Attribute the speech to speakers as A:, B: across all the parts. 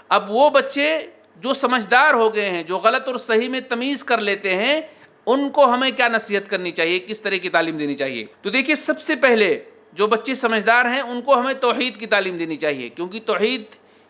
A: اب وہ بچے جو سمجھدار ہو گئے ہیں، جو غلط اور صحیح میں تمیز کر لیتے ہیں، ان کو ہمیں کیا نصیحت کرنی چاہیے، کس طرح کی تعلیم دینی چاہیے؟ تو دیکھیے، سب سے پہلے جو بچے سمجھدار ہیں ان کو ہمیں توحید کی تعلیم دینی چاہیے، کیونکہ توحید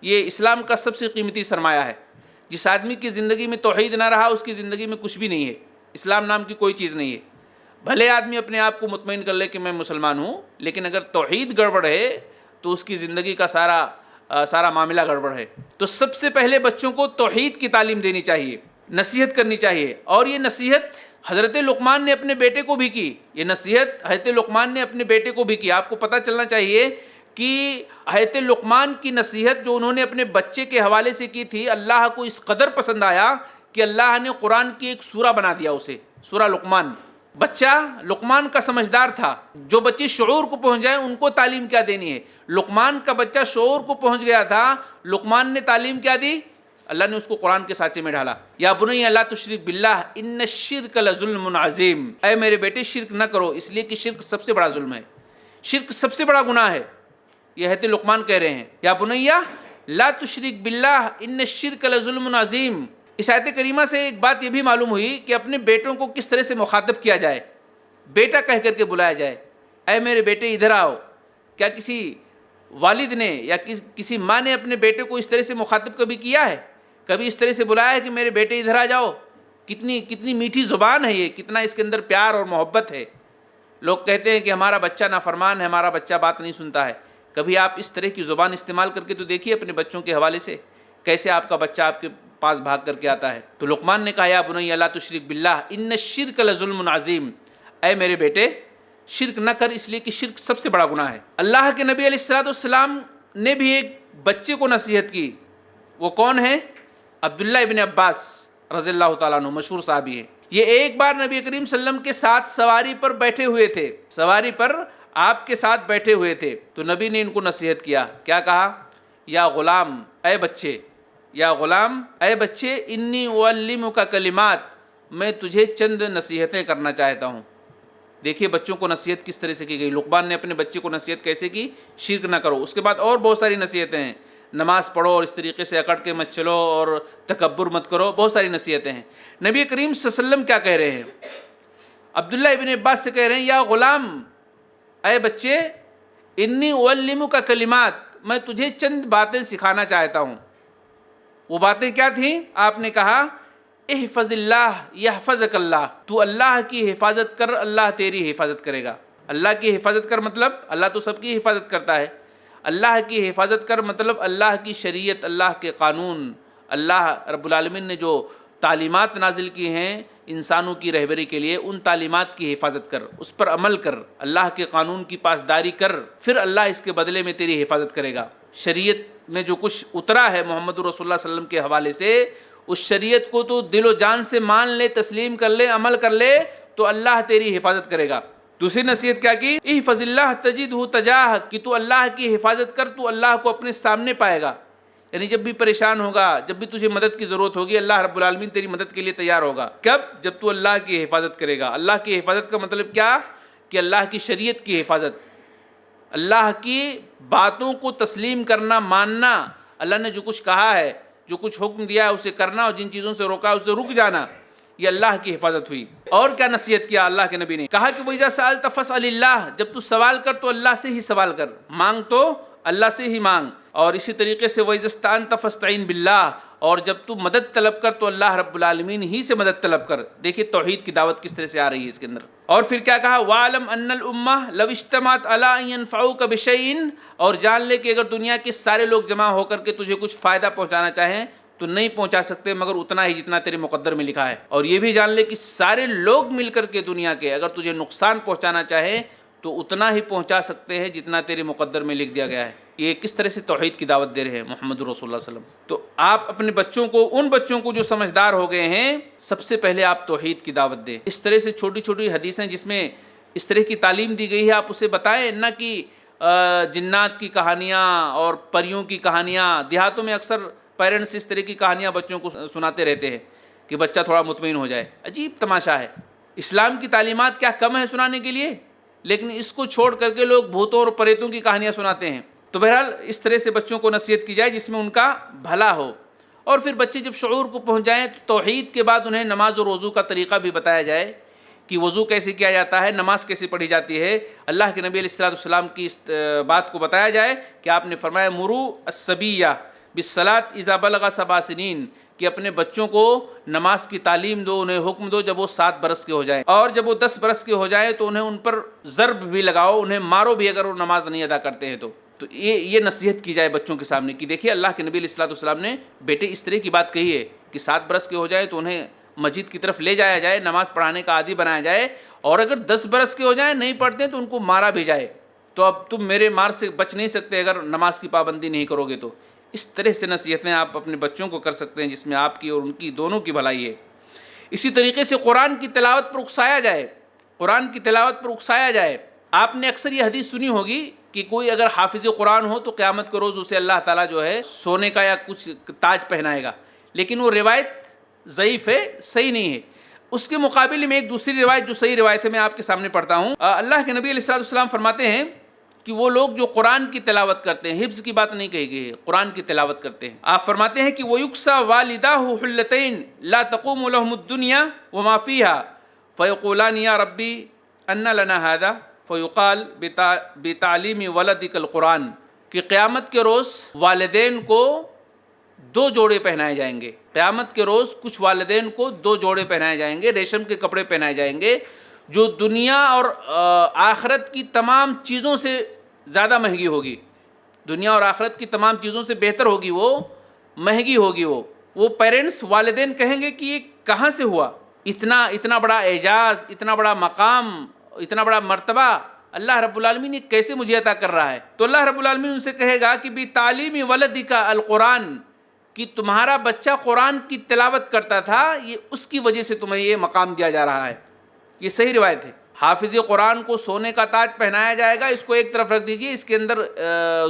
A: یہ اسلام کا سب سے قیمتی سرمایہ ہے۔ جس آدمی کی زندگی میں توحید نہ رہا، اس کی زندگی میں کچھ بھی نہیں ہے، اسلام نام کی کوئی چیز نہیں ہے۔ بھلے آدمی اپنے آپ کو مطمئن کر لے کہ میں مسلمان ہوں، لیکن اگر توحید گڑبڑ ہے تو اس کی زندگی کا سارا معاملہ گڑبڑ ہے۔ تو سب سے پہلے بچوں کو توحید کی تعلیم دینی چاہیے، نصیحت کرنی چاہیے، اور یہ نصیحت حضرت لقمان نے اپنے بیٹے کو بھی کی۔ یہ نصیحت حضرت لقمان نے اپنے بیٹے کو بھی کی۔ آپ کو پتہ چلنا چاہیے کہ حضرت لقمان کی نصیحت جو انہوں نے اپنے بچے کے حوالے سے کی تھی، اللہ کو اس قدر پسند آیا کہ اللہ نے قرآن کی ایک سورہ بنا دیا اسے، سورہ لقمان۔ بچہ لقمان کا سمجھدار تھا۔ جو بچے شعور کو پہنچ جائیں ان کو تعلیم کیا دینی ہے؟ لقمان کا بچہ شعور کو پہنچ گیا تھا، لقمان نے تعلیم کیا دی؟ اللہ نے اس کو قرآن کے سانچے میں ڈالا۔ یا بنی لا تشرک باللہ ان الشرک لظلم عظیم، اے میرے بیٹے شرک نہ کرو، اس لیے کہ شرک سب سے بڑا ظلم ہے، شرک سب سے بڑا گناہ ہے۔ یہ حضرت لقمان کہہ رہے ہیں، یا بنی لا تشرک باللہ ان الشرک لظلم عظیم۔ اس آیت کریمہ سے ایک بات یہ بھی معلوم ہوئی کہ اپنے بیٹوں کو کس طرح سے مخاطب کیا جائے، بیٹا کہہ کر کے بلایا جائے، اے میرے بیٹے ادھر آؤ۔ کیا کسی والد نے یا کسی ماں نے اپنے بیٹے کو اس طرح سے مخاطب کبھی کیا ہے؟ کبھی اس طرح سے بلایا ہے کہ میرے بیٹے ادھر آ جاؤ؟ کتنی میٹھی زبان ہے یہ، کتنا اس کے اندر پیار اور محبت ہے۔ لوگ کہتے ہیں کہ ہمارا بچہ نافرمان ہے، ہمارا بچہ بات نہیں سنتا ہے۔ کبھی آپ اس طرح کی زبان استعمال کر کے تو دیکھیے اپنے بچوں کے حوالے سے، کیسے آپ کا بچہ آپ کے پاس بھاگ کر کے آتا ہے۔ تو لقمان نے کہا، یا بنی لا تشرک باللہ ان الشرک لظلم عظیم، اے میرے بیٹے شرک نہ کر، اس لیے کہ شرک سب سے بڑا گناہ ہے۔ اللہ کے نبی علیہ الصلوۃ والسلام نے بھی ایک بچے کو نصیحت کی۔ وہ کون ہے؟ عبداللہ ابن عباس رضی اللہ تعالیٰ عنہ، مشہور صحابی ہیں۔ یہ ایک بار نبی کریم صلی اللہ علیہ وسلم کے ساتھ سواری پر بیٹھے ہوئے تھے، سواری پر آپ کے ساتھ بیٹھے ہوئے تھے، تو نبی نے ان کو نصیحت کیا۔ کیا کہا؟ یا غلام، اے بچے، یا غلام، اے بچے، انی اعلمک کلمات، میں تجھے چند نصیحتیں کرنا چاہتا ہوں۔ دیکھیے بچوں کو نصیحت کس طرح سے کی گئی۔ لقمان نے اپنے بچے کو نصیحت کیسے کی؟ شرک نہ کرو۔ اس کے بعد اور بہت ساری نصیحتیں ہیں، نماز پڑھو اور اس طریقے سے اکڑ کے مت چلو اور تکبر مت کرو، بہت ساری نصیحتیں ہیں۔ نبی کریم صلی اللہ علیہ وسلم کیا کہہ رہے ہیں؟ عبداللہ ابن عباس سے کہہ رہے ہیں، یا غلام، اے بچے، انی اعلمک کلمات، میں تجھے چند باتیں سکھانا چاہتا ہوں۔ وہ باتیں کیا تھیں؟ آپ نے کہا، احفظ اللہ یحفظک اللہ، تو اللہ کی حفاظت کر، اللہ تیری حفاظت کرے گا۔ اللہ کی حفاظت کر مطلب اللہ تو سب کی حفاظت کرتا ہے۔ اللہ کی حفاظت کر مطلب اللہ کی شریعت، اللہ کے قانون، اللہ رب العالمین نے جو تعلیمات نازل کی ہیں انسانوں کی رہبری کے لیے، ان تعلیمات کی حفاظت کر، اس پر عمل کر، اللہ کے قانون کی پاسداری کر، پھر اللہ اس کے بدلے میں تیری حفاظت کرے گا۔ شریعت میں جو کچھ اترا ہے محمد رسول اللہ صلی اللہ علیہ وسلم کے حوالے سے، اس شریعت کو تو دل و جان سے مان لے، تسلیم کر لے، عمل کر لے، تو اللہ تیری حفاظت کرے گا۔ دوسری نصیحت کیا کی؟ احفظ اللہ تجدہ تجاہک، کہ تو اللہ کی حفاظت کر، تو اللہ کو اپنے سامنے پائے گا۔ یعنی جب بھی پریشان ہوگا، جب بھی تجھے مدد کی ضرورت ہوگی، اللہ رب العالمین تیری مدد کے لیے تیار ہوگا۔ کب؟ جب تو اللہ کی حفاظت کرے گا۔ اللہ کی حفاظت کا مطلب کیا؟ کہ اللہ کی شریعت کی حفاظت، اللہ کی باتوں کو تسلیم کرنا، ماننا، اللہ نے جو کچھ کہا ہے، جو کچھ حکم دیا ہے اسے کرنا، اور جن چیزوں سے روکا ہے اسے رک جانا، یہ اللہ کی حفاظت ہوئی۔ اور کیا نصیحت کیا اللہ کے نبی نے؟ کہا کہ وَإِذَا سَأَلْتَ فَاسْأَلِ اللَّهِ، جب تو سوال کر تو اللہ سے ہی سوال کر، مانگ تو اللہ سے ہی مانگ۔ اور اسی طریقے سے وَإِذَا اسْتَعَنْتَ فَاسْتَعِنْ بِاللَّهِ، اور جب تو مدد طلب کر تو اللہ رب العالمین ہی سے مدد طلب کر۔ دیکھیے توحید کی دعوت کس طرح سے آ رہی ہے اس کے اندر۔ اور پھر کیا کہا؟ وَاعْلَمْ أَنَّ الْأُمَّةَ لَوْ اجْتَمَعَتْ عَلَىٰ أَن يَنفَعُوكَ بِشَيْءٍ، اور جان لے کہ اگر دنیا کے سارے لوگ جمع ہو کر کے تجھے کچھ فائدہ پہنچانا چاہیں تو نہیں پہنچا سکتے مگر اتنا ہی جتنا تیرے مقدر میں لکھا ہے۔ اور یہ بھی جان لے کہ سارے لوگ مل کر کے دنیا کے اگر تجھے نقصان پہنچانا چاہیں تو اتنا ہی پہنچا سکتے ہیں جتنا تیرے مقدر میں لکھ دیا گیا ہے۔ یہ کس طرح سے توحید کی دعوت دے رہے ہیں محمد رسول اللہ صلی اللہ علیہ وسلم۔ تو آپ اپنے بچوں کو، ان بچوں کو جو سمجھدار ہو گئے ہیں، سب سے پہلے آپ توحید کی دعوت دیں۔ اس طرح سے چھوٹی چھوٹی حدیثیں جس میں اس طرح کی تعلیم دی گئی ہے آپ اسے بتائیں، نہ کہ جنات کی کہانیاں اور پریوں کی کہانیاں۔ دیہاتوں میں اکثر پیرنٹس اس طرح کی کہانیاں بچوں کو سناتے رہتے ہیں کہ بچہ تھوڑا مطمئن ہو جائے۔ عجیب تماشا ہے، اسلام کی تعلیمات کیا کم ہے سنانے کے لیے؟ لیکن اس کو چھوڑ کر کے لوگ بھوتوں اور پریتوں کی کہانیاں سناتے ہیں۔ تو بہرحال اس طرح سے بچوں کو نصیحت کی جائے جس میں ان کا بھلا ہو. اور پھر بچے جب شعور کو پہنچ جائیں تو توحید کے بعد انہیں نماز اور وضو کا طریقہ بھی بتایا جائے کہ وضو کیسے کیا جاتا ہے, نماز کیسے پڑھی جاتی ہے. اللہ کے نبی علیہ الصلوۃ والسلام کی اس بات کو بتایا جائے کہ آپ نے فرمایا مرو الصبیہ بالصلاۃ اذا بلغ 7 سنین, کہ اپنے بچوں کو نماز کی تعلیم دو, انہیں حکم دو جب وہ 7 برس کے ہو جائیں, اور جب وہ 10 برس کے ہو جائیں تو انہیں ان پر ضرب بھی لگاؤ, انہیں مارو بھی اگر وہ نماز نہیں ادا کرتے ہیں تو یہ نصیحت کی جائے بچوں کے سامنے کہ دیکھیے اللہ کے نبی علیہ الصلوۃ والسلام نے بیٹے اس طرح کی بات کہی ہے کہ 7 برس کے ہو جائیں تو انہیں مسجد کی طرف لے جایا جائے, نماز پڑھانے کا عادی بنایا جائے, اور اگر 10 برس کے ہو جائیں نہیں پڑھتے تو ان کو مارا بھی جائے. تو اب تم میرے مار سے بچ نہیں سکتے اگر نماز کی پابندی نہیں کرو گے. تو اس طرح سے نصیحتیں آپ اپنے بچوں کو کر سکتے ہیں جس میں آپ کی اور ان کی دونوں کی بھلائی ہے. اسی طریقے سے قرآن کی تلاوت پر اکسایا جائے, قرآن کی تلاوت پر اکسایا جائے. آپ نے اکثر یہ حدیث سنی ہوگی کہ کوئی اگر حافظ قرآن ہو تو قیامت کے روز اسے اللہ تعالیٰ جو ہے سونے کا یا کچھ تاج پہنائے گا, لیکن وہ روایت ضعیف ہے, صحیح نہیں ہے. اس کے مقابلے میں ایک دوسری روایت جو صحیح روایت ہے میں آپ کے سامنے پڑھتا ہوں. اللہ کے نبی علیہ الصلوۃ والسلام فرماتے ہیں کہ وہ لوگ جو قرآن کی تلاوت کرتے ہیں, حفظ کی بات نہیں کہی گئی ہے, قرآن کی تلاوت کرتے ہیں, آپ فرماتے ہیں کہ وَيُكْسَى وَالِدَاهُ حُلَّتَيْن لَا تَقُومُ لَهُمُ الدُّنْيَا وَمَا فِيهَا فَيَقُولَانِ يَا رَبِّي أَنَّ لَنَا هَذَا فَيُقَالُ بِتَعْلِيمِ وَلَدِكَ الْقُرْآنَ, کہ قیامت کے روز والدین کو 2 جوڑے پہنائے جائیں گے. قیامت کے روز کچھ والدین کو 2 جوڑے پہنائے جائیں گے, ریشم کے کپڑے پہنائے جائیں گے جو دنیا اور آخرت کی تمام چیزوں سے زیادہ مہنگی ہوگی, دنیا اور آخرت کی تمام چیزوں سے بہتر ہوگی, وہ مہنگی ہوگی. وہ پیرنٹس والدین کہیں گے کہ یہ کہاں سے ہوا, اتنا بڑا اعجاز, اتنا بڑا مقام, اتنا بڑا مرتبہ اللہ رب العالمین کیسے مجھے عطا کر رہا ہے. تو اللہ رب العالمین ان سے کہے گا کہ بِتَعْلِيمِ وَلَدِكَ الْقُرْآنَ, کہ تمہارا بچہ قرآن کی تلاوت کرتا تھا, یہ اس کی وجہ سے تمہیں یہ مقام دیا جا رہا ہے. یہ صحیح روایت ہے. حافظ قرآن کو سونے کا تاج پہنایا جائے گا, اس کو ایک طرف رکھ دیجئے, اس کے اندر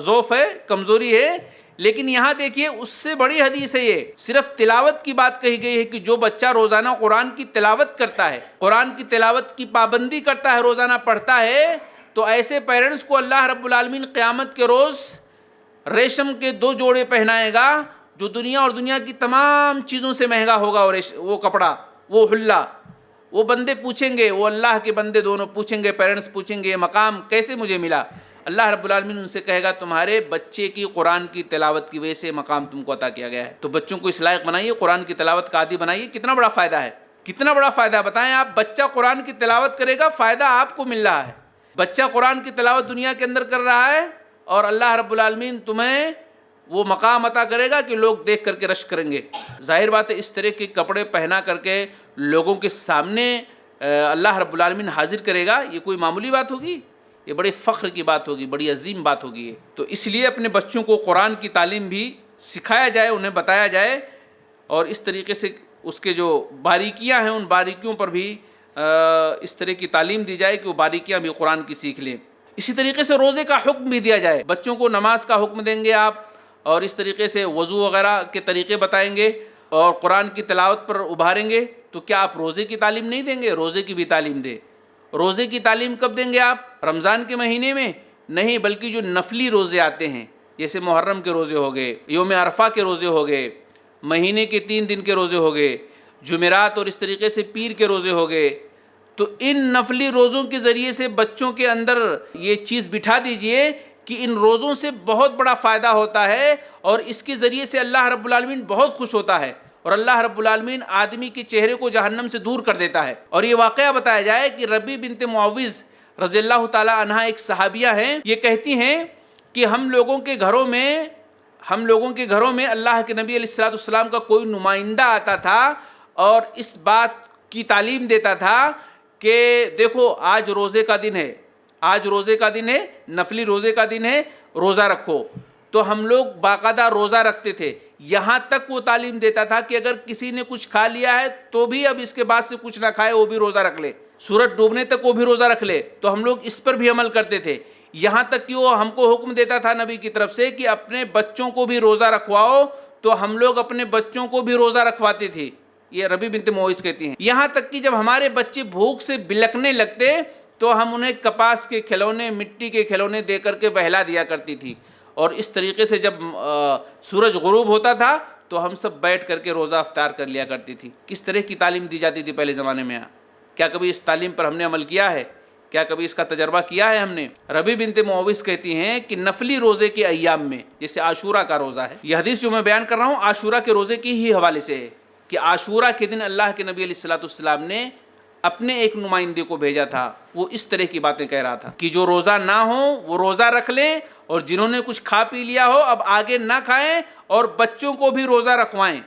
A: ضعف ہے, کمزوری ہے, لیکن یہاں دیکھیے اس سے بڑی حدیث ہے. یہ صرف تلاوت کی بات کہی گئی ہے کہ جو بچہ روزانہ قرآن کی تلاوت کرتا ہے, قرآن کی تلاوت کی پابندی کرتا ہے, روزانہ پڑھتا ہے, تو ایسے پیرنٹس کو اللہ رب العالمین قیامت کے روز ریشم کے 2 جوڑے پہنائے گا جو دنیا اور دنیا کی تمام چیزوں سے مہنگا ہوگا. وہ کپڑا, وہ حلہ, وہ بندے پوچھیں گے, وہ اللہ کے بندے دونوں پوچھیں گے, پیرنٹس پوچھیں گے یہ مقام کیسے مجھے ملا. اللہ رب العالمین ان سے کہے گا تمہارے بچے کی قرآن کی تلاوت کی وجہ سے مقام تم کو عطا کیا گیا ہے. تو بچوں کو اس لائق بنائیے, قرآن کی تلاوت کا عادی بنائیے. کتنا بڑا فائدہ ہے, کتنا بڑا فائدہ. بتائیں آپ, بچہ قرآن کی تلاوت کرے گا, فائدہ آپ کو مل رہا ہے. بچہ قرآن کی تلاوت دنیا کے اندر کر رہا ہے اور اللہ رب العالمین تمہیں وہ مقام عطا کرے گا کہ لوگ دیکھ کر کے رشک کریں گے. ظاہر بات ہے اس طرح کے کپڑے پہنا کر کے لوگوں کے سامنے اللہ رب العالمین حاضر کرے گا, یہ کوئی معمولی بات ہوگی, یہ بڑے فخر کی بات ہوگی, بڑی عظیم بات ہوگی. تو اس لیے اپنے بچوں کو قرآن کی تعلیم بھی سکھایا جائے, انہیں بتایا جائے, اور اس طریقے سے اس کے جو باریکیاں ہیں ان باریکیوں پر بھی اس طرح کی تعلیم دی جائے کہ وہ باریکیاں بھی قرآن کی سیکھ لیں. اسی طریقے سے روزے کا حکم بھی دیا جائے. بچوں کو نماز کا حکم دیں گے آپ, اور اس طریقے سے وضو وغیرہ کے طریقے بتائیں گے, اور قرآن کی تلاوت پر ابھاریں گے, تو کیا آپ روزے کی تعلیم نہیں دیں گے؟ روزے کی بھی تعلیم دیں. روزے کی تعلیم کب دیں گے آپ؟ رمضان کے مہینے میں نہیں, بلکہ جو نفلی روزے آتے ہیں جیسے محرم کے روزے ہو گئے, یوم عرفہ کے روزے ہو گئے, مہینے کے 3 دن کے روزے ہو گئے, جمعرات اور اس طریقے سے پیر کے روزے ہو گئے. تو ان نفلی روزوں کے ذریعے سے بچوں کے اندر یہ چیز بٹھا دیجئے کہ ان روزوں سے بہت بڑا فائدہ ہوتا ہے, اور اس کے ذریعے سے اللہ رب العالمین بہت خوش ہوتا ہے, اور اللہ رب العالمین آدمی کے چہرے کو جہنم سے دور کر دیتا ہے. اور یہ واقعہ بتایا جائے کہ ربی بنت معوذ رضی اللہ تعالی عنہا ایک صحابیہ ہیں, یہ کہتی ہیں کہ ہم لوگوں کے گھروں میں اللہ کے نبی علیہ الصلوۃ والسلام کا کوئی نمائندہ آتا تھا اور اس بات کی تعلیم دیتا تھا کہ دیکھو آج روزے کا دن ہے, آج روزے کا دن ہے, نفلی روزے کا دن ہے, روزہ رکھو. تو ہم لوگ باقاعدہ روزہ رکھتے تھے. یہاں تک وہ تعلیم دیتا تھا کہ اگر کسی نے کچھ کھا لیا ہے تو بھی اب اس کے بعد سے کچھ نہ کھائے, وہ بھی روزہ رکھ لے, سورج ڈوبنے تک وہ بھی روزہ رکھ لے. تو ہم لوگ اس پر بھی عمل کرتے تھے, یہاں تک کہ وہ ہم کو حکم دیتا تھا نبی کی طرف سے کہ اپنے بچوں کو بھی روزہ رکھواؤ. تو ہم لوگ اپنے بچوں کو بھی روزہ رکھواتے تھے. یہ ربی بنت معوذ کہتی ہیں. یہاں تک کہ جب ہمارے بچے بھوک سے بلکنے لگتے تو ہم انہیں کپاس کے کھلونے, مٹی کے کھلونے دے کر کے بہلا دیا کرتی تھی, اور اس طریقے سے جب سورج غروب ہوتا تھا تو ہم سب بیٹھ کر کے روزہ افطار کر لیا کرتی تھی۔ کس طرح کی تعلیم دی جاتی تھی پہلے زمانے میں؟ کیا کبھی اس تعلیم پر ہم نے عمل کیا ہے؟ کیا کبھی اس کا تجربہ کیا ہے ہم نے؟ ربیع بنت معوذ کہتی ہیں کہ نفلی روزے کے ایام میں، جیسے عاشورہ کا روزہ ہے، یہ حدیث جو میں بیان کر رہا ہوں عاشورہ کے روزے کی ہی حوالے سے ہے کہ عاشورہ کے دن اللہ کے نبی علیہ الصلوۃ والسلام نے اپنے ایک نمائندے کو بھیجا تھا، وہ اس طرح کی باتیں کہہ رہا تھا کہ جو روزہ نہ ہو وہ روزہ رکھ لیں، اور جنہوں نے کچھ کھا پی لیا ہو اب آگے نہ کھائیں، اور بچوں کو بھی روزہ رکھوائیں۔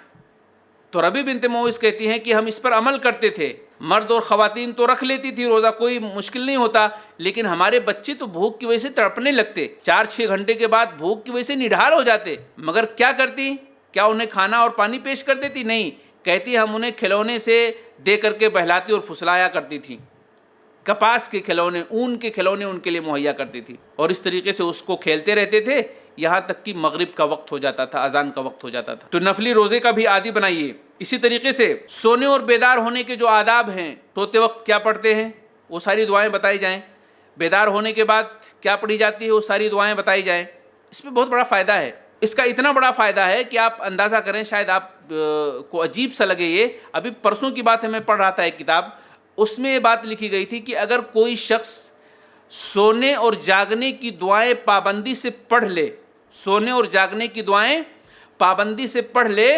A: تو ربیع بنت معوذ کہتی ہیں کہ ہم اس پر عمل کرتے تھے، مرد اور خواتین تو رکھ لیتی تھی روزہ، کوئی مشکل نہیں ہوتا، لیکن ہمارے بچے تو بھوک کی وجہ سے تڑپنے لگتے، 4-6 گھنٹے کے بعد بھوک کی وجہ سے نڈھال ہو جاتے، مگر کیا کرتی؟ کیا انہیں کھانا اور پانی پیش کر دیتی؟ نہیں، کہتی ہم انہیں کھلونے سے دے کر کے بہلاتی اور پھسلایا کرتی تھی، کپاس کے کھلونے، اون کے کھلونے ان کے لیے مہیا کرتی تھی، اور اس طریقے سے اس کو کھیلتے رہتے تھے یہاں تک کہ مغرب کا وقت ہو جاتا تھا، اذان کا وقت ہو جاتا تھا۔ تو نفلی روزے کا بھی عادی بنائیے۔ اسی طریقے سے سونے اور بیدار ہونے کے جو آداب ہیں، سوتے وقت کیا پڑھتے ہیں وہ ساری دعائیں بتائی جائیں، بیدار ہونے کے بعد کیا پڑھی جاتی ہے وہ ساری دعائیں بتائی جائیں۔ اس میں بہت بڑا فائدہ ہے، اس کا اتنا بڑا فائدہ ہے کہ آپ اندازہ کریں، شاید آپ کو عجیب سا لگے یہ، ابھی پرسوں کی بات ہے، میں پڑھ رہا تھا ایک کتاب، اس میں یہ بات لکھی گئی تھی کہ اگر کوئی شخص سونے اور جاگنے کی دعائیں پابندی سے پڑھ لے، سونے اور جاگنے کی دعائیں پابندی سے پڑھ لے،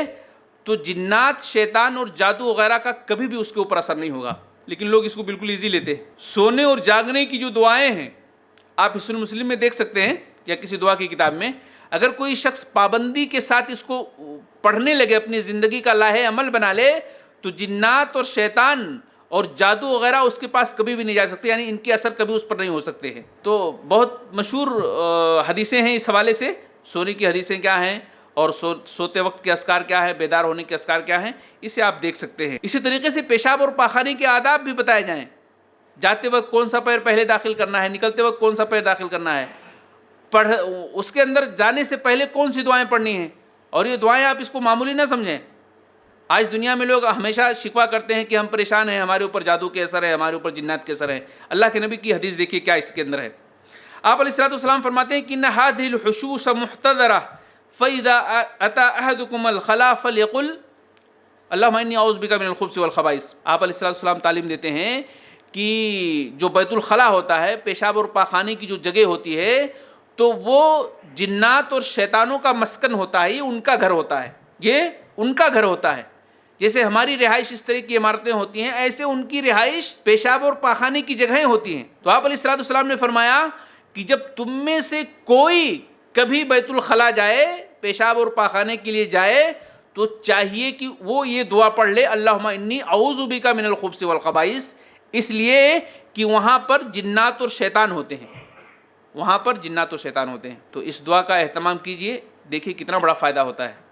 A: تو جنات، شیطان اور جادو وغیرہ کا کبھی بھی اس کے اوپر اثر نہیں ہوگا۔ لیکن لوگ اس کو بالکل ایزی لیتے ہیں۔ سونے اور جاگنے کی جو دعائیں ہیں، آپ حصن مسلم میں دیکھ سکتے ہیں یا کسی دعا کی کتاب میں، اگر کوئی شخص پابندی کے ساتھ اس کو پڑھنے لگے، اپنی زندگی کا لاہے عمل بنا لے، تو جنات اور شیطان اور جادو وغیرہ اس کے پاس کبھی بھی نہیں جا سکتے، یعنی ان کے اثر کبھی اس پر نہیں ہو سکتے ہیں۔ تو بہت مشہور حدیثیں ہیں اس حوالے سے، سونے کی حدیثیں کیا ہیں اور سوتے وقت کے اذکار کیا ہے، بیدار ہونے کے اذکار کیا ہیں، اسے آپ دیکھ سکتے ہیں۔ اسی طریقے سے پیشاب اور پاخانے کے آداب بھی بتائے جائیں، جاتے وقت کون سا پیر پہلے داخل کرنا ہے، نکلتے وقت کون سا پیر داخل کرنا ہے، اس کے اندر جانے سے پہلے کون سی دعائیں پڑھنی ہیں۔ اور یہ دعائیں آپ اس کو معمولی نہ سمجھیں۔ آج دنیا میں لوگ ہمیشہ شکوہ کرتے ہیں کہ ہم پریشان ہیں، ہمارے اوپر جادو کے اثر ہے، ہمارے اوپر جنات کے اثر ہے۔ اللہ کے نبی کی حدیث دیکھیے کیا اس کے اندر ہے۔ آپ علیہ الصلوۃ والسلام فرماتے ہیں کہ ان هذه الحشوش محتضرہ فاذا اتى احدكم الخلاء فليقل اللهم انی اعوذ بک من الخبث والخبائث۔ آپ علیہ الصلوۃ والسلام تعلیم دیتے ہیں کہ جو بیت الخلاء ہوتا ہے، پیشاب اور پاخانے کی جو جگہ ہوتی ہے، تو وہ جنات اور شیطانوں کا مسکن ہوتا ہے، یہ ان کا گھر ہوتا ہے، یہ ان کا گھر ہوتا ہے۔ جیسے ہماری رہائش اس طرح کی عمارتیں ہوتی ہیں، ایسے ان کی رہائش پیشاب اور پاخانے کی جگہیں ہوتی ہیں۔ تو آپ علیہ الصلوۃ والسلام نے فرمایا کہ جب تم میں سے کوئی کبھی بیت الخلاء جائے، پیشاب اور پاخانے کے لیے جائے، تو چاہیے کہ وہ یہ دعا پڑھ لے، اللہم انی اعوذ بک من الخبث والخبائث، اس لیے کہ وہاں پر جنات اور شیطان ہوتے ہیں، وہاں پر جنات اور شیطان ہوتے ہیں۔ تو اس دعا کا اہتمام کیجئے، دیکھیے کتنا بڑا فائدہ ہوتا ہے۔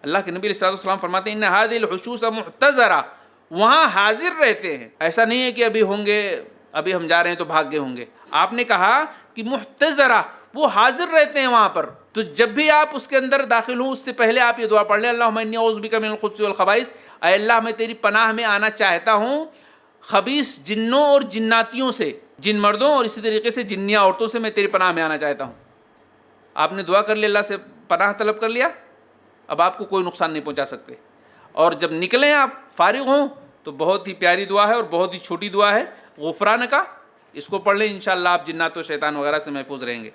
A: اللہ کے نبی علیہ الصلوۃ والسلام فرماتے ہیں ان هذه الحشوش محتضرہ، وہاں حاضر رہتے ہیں۔ ایسا نہیں ہے کہ ابھی ہوں گے، ابھی ہم جا رہے ہیں تو بھاگ گئے ہوں گے۔ آپ نے کہا کہ محتضرہ، وہ حاضر رہتے ہیں وہاں پر۔ تو جب بھی آپ اس کے اندر داخل ہوں، اس سے پہلے آپ یہ دعا پڑھ لیں، اللہم انی اعوذ بک من الخبث والخبائث، اے اللہ میں تیری پناہ میں آنا چاہتا ہوں خبیث جنوں اور جناتیوں سے، جن مردوں اور اسی طریقے سے جنیاں عورتوں سے میں تیری پناہ میں آنا چاہتا ہوں۔ آپ نے دعا کر لی، اللہ سے پناہ طلب کر لیا، اب آپ کو کوئی نقصان نہیں پہنچا سکتے۔ اور جب نکلیں، آپ فارغ ہوں، تو بہت ہی پیاری دعا ہے اور بہت ہی چھوٹی دعا ہے، غفران کا، اس کو پڑھ لیں، انشاءاللہ آپ جنات و شیطان وغیرہ سے محفوظ رہیں گے۔